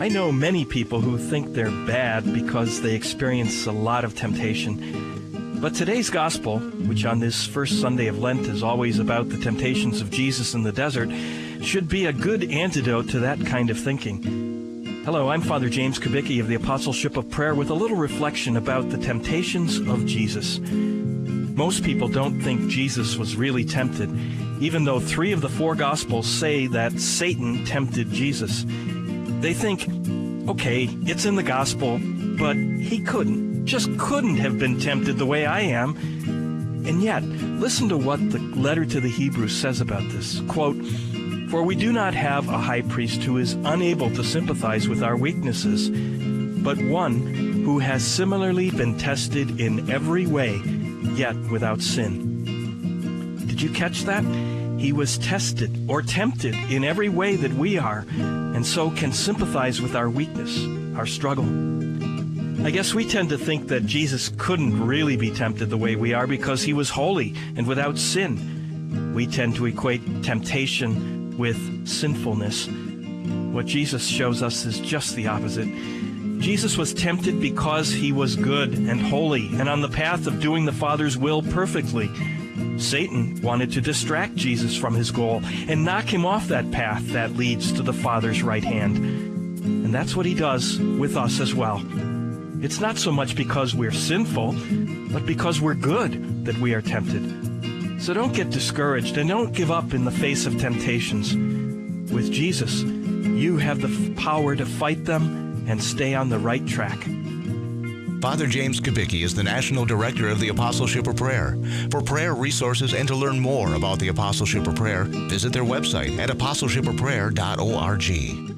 I know many people who think they're bad because they experience a lot of temptation. But today's gospel, which on this first Sunday of Lent is always about the temptations of Jesus in the desert, should be a good antidote to that kind of thinking. Hello, I'm Father James Kubicki of the Apostleship of Prayer with a little reflection about the temptations of Jesus. Most people don't think Jesus was really tempted, even though 3 of the 4 Gospels say that Satan tempted Jesus. They think, okay, it's in the Gospel, but he just couldn't have been tempted the way I am. And yet, listen to what the letter to the Hebrews says about this. Quote, "For we do not have a high priest who is unable to sympathize with our weaknesses, but one who has similarly been tested in every way, yet without sin." Did you catch that? He was tested or tempted in every way that we are, and so can sympathize with our weakness, our struggle. I guess we tend to think that Jesus couldn't really be tempted the way we are because he was holy and without sin. We tend to equate temptation with sinfulness. What Jesus shows us is just the opposite. Jesus was tempted because he was good and holy and on the path of doing the Father's will perfectly. Satan wanted to distract Jesus from his goal and knock him off that path that leads to the Father's right hand. And that's what he does with us as well. It's not so much because we're sinful, but because we're good that we are tempted. So don't get discouraged and don't give up in the face of temptations. With Jesus, you have the power to fight them and stay on the right track. Father James Kubicki is the National Director of the Apostleship of Prayer. For prayer resources and to learn more about the Apostleship of Prayer, visit their website at apostleshipofprayer.org.